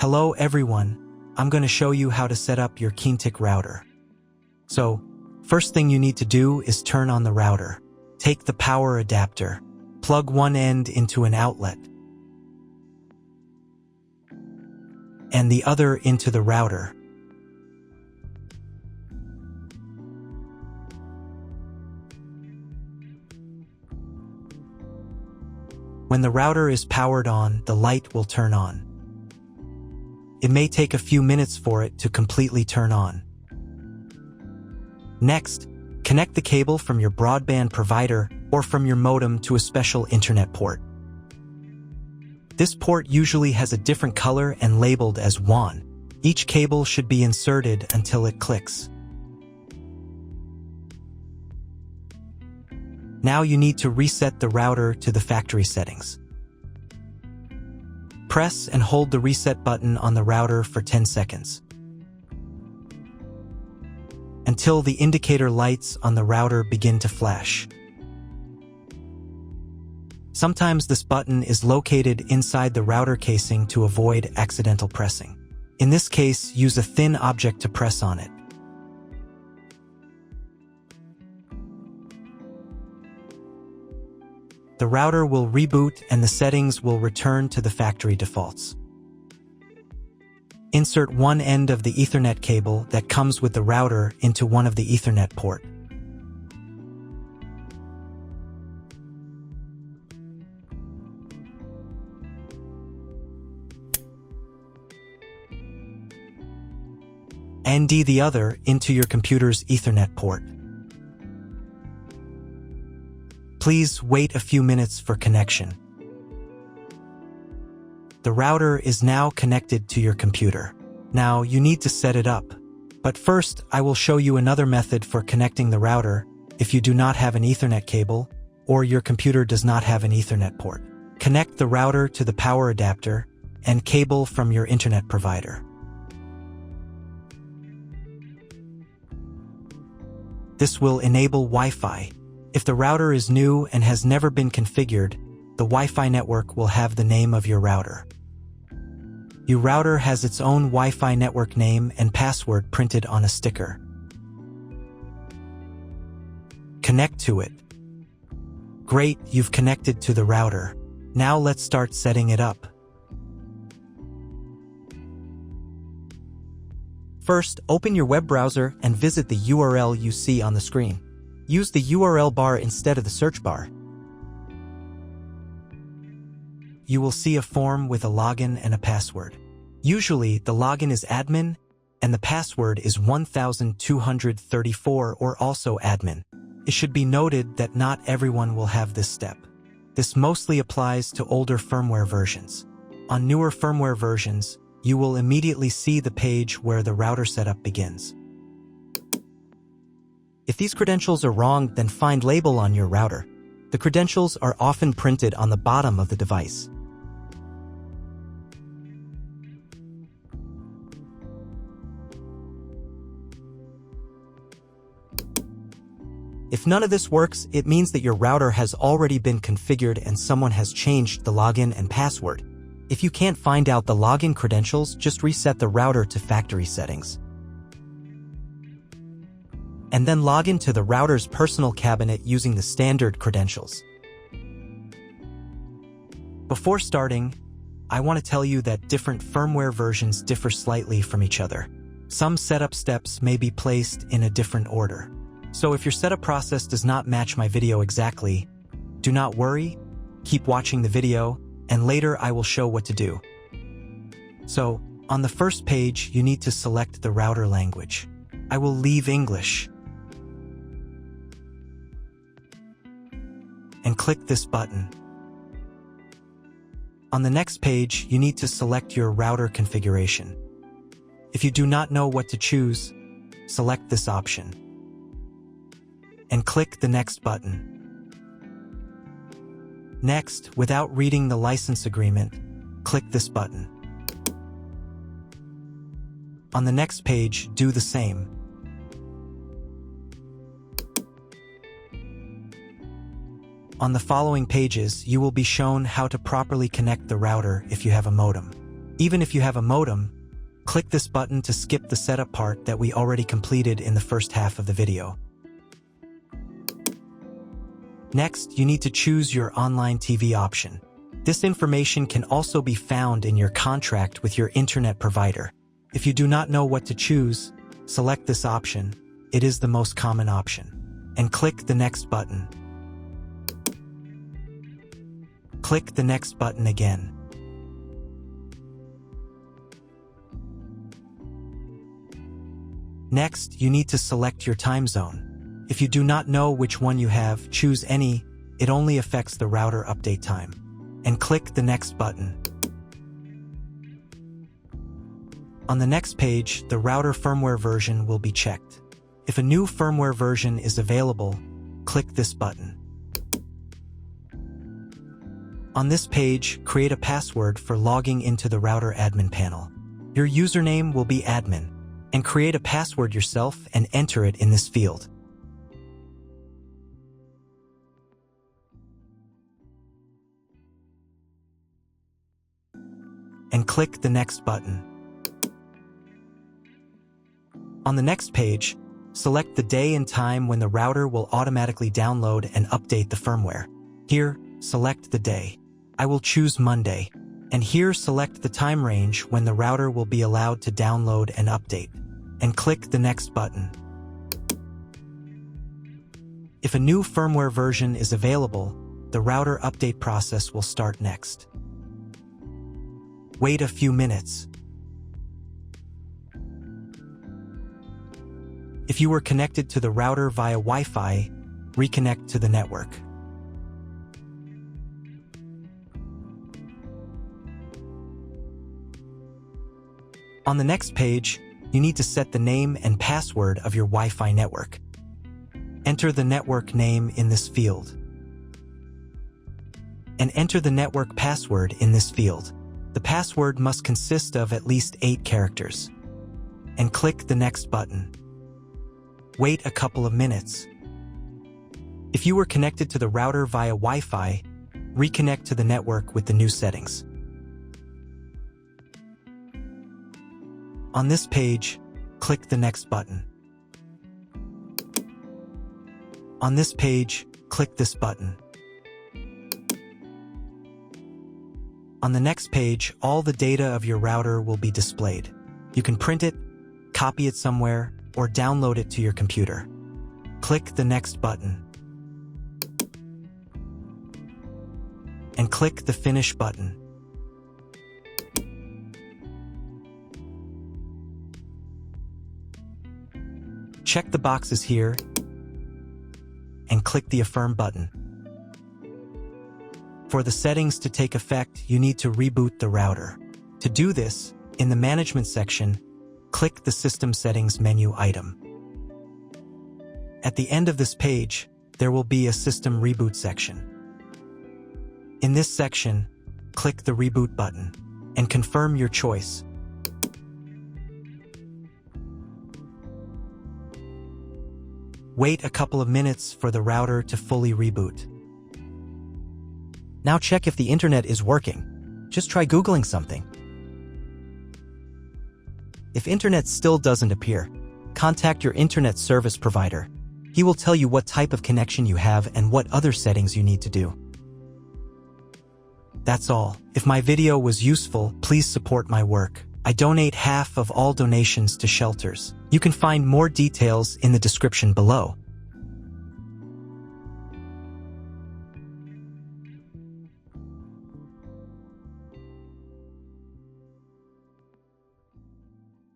Hello everyone, I'm going to show you how to set up your Keenetic router. So, first thing you need to do is turn on the router. Take the power adapter, plug one end into an outlet, and the other into the router. When the router is powered on, the light will turn on. It may take a few minutes for it to completely turn on. Next, connect the cable from your broadband provider or from your modem to a special internet port. This port usually has a different color and labeled as WAN. Each cable should be inserted until it clicks. Now you need to reset the router to the factory settings. Press and hold the reset button on the router for 10 seconds. Until the indicator lights on the router begin to flash. Sometimes this button is located inside the router casing to avoid accidental pressing. In this case, use a thin object to press on it. The router will reboot and the settings will return to the factory defaults. Insert one end of the Ethernet cable that comes with the router into one of the Ethernet port. And the other into your computer's Ethernet port. Please wait a few minutes for connection. The router is now connected to your computer. Now you need to set it up. But first, I will show you another method for connecting the router if you do not have an Ethernet cable or your computer does not have an Ethernet port. Connect the router to the power adapter and cable from your internet provider. This will enable Wi-Fi. If the router is new and has never been configured, the Wi-Fi network will have the name of your router. Your router has its own Wi-Fi network name and password printed on a sticker. Connect to it. Great, you've connected to the router. Now let's start setting it up. First, open your web browser and visit the URL you see on the screen. Use the URL bar instead of the search bar. You will see a form with a login and a password. Usually, the login is admin and the password is 1234 or also admin. It should be noted that not everyone will have this step. This mostly applies to older firmware versions. On newer firmware versions, you will immediately see the page where the router setup begins. If these credentials are wrong, then find label on your router. The credentials are often printed on the bottom of the device. If none of this works, it means that your router has already been configured and someone has changed the login and password. If you can't find out the login credentials, just reset the router to factory settings. And then log into the router's personal cabinet using the standard credentials. Before starting, I want to tell you that different firmware versions differ slightly from each other. Some setup steps may be placed in a different order. So if your setup process does not match my video exactly, do not worry, keep watching the video, and later I will show what to do. So, on the first page, you need to select the router language. I will leave English. And click this button. On the next page, you need to select your router configuration. If you do not know what to choose, select this option. And click the Next button. Next, without reading the license agreement, click this button. On the next page, do the same. On the following pages, you will be shown how to properly connect the router if you have a modem. Even if you have a modem, click this button to skip the setup part that we already completed in the first half of the video. Next, you need to choose your online TV option. This information can also be found in your contract with your internet provider. If you do not know what to choose, select this option. It is the most common option. And click the next button. Click the next button again. Next, you need to select your time zone. If you do not know which one you have, choose any. It only affects the router update time. And click the next button. On the next page, the router firmware version will be checked. If a new firmware version is available, click this button. On this page, create a password for logging into the router admin panel. Your username will be admin, and create a password yourself and enter it in this field. And click the next button. On the next page, select the day and time when the router will automatically download and update the firmware. Here, select the day. I will choose Monday. And here, select the time range when the router will be allowed to download and update. And click the next button. If a new firmware version is available, the router update process will start next. Wait a few minutes. If you were connected to the router via Wi-Fi, reconnect to the network. On the next page, you need to set the name and password of your Wi-Fi network. Enter the network name in this field. And enter the network password in this field. The password must consist of at least 8 characters. And click the next button. Wait a couple of minutes. If you were connected to the router via Wi-Fi, reconnect to the network with the new settings. On this page, click the next button. On this page, click this button. On the next page, all the data of your router will be displayed. You can print it, copy it somewhere, or download it to your computer. Click the next button. And click the Finish button. Check the boxes here and click the Affirm button. For the settings to take effect, you need to reboot the router. To do this, in the Management section, click the System Settings menu item. At the end of this page, there will be a System Reboot section. In this section, click the Reboot button and confirm your choice. Wait a couple of minutes for the router to fully reboot. Now check if the internet is working. Just try Googling something. If internet still doesn't appear, contact your internet service provider. He will tell you what type of connection you have and what other settings you need to do. That's all. If my video was useful, please support my work. I donate half of all donations to shelters. You can find more details in the description below.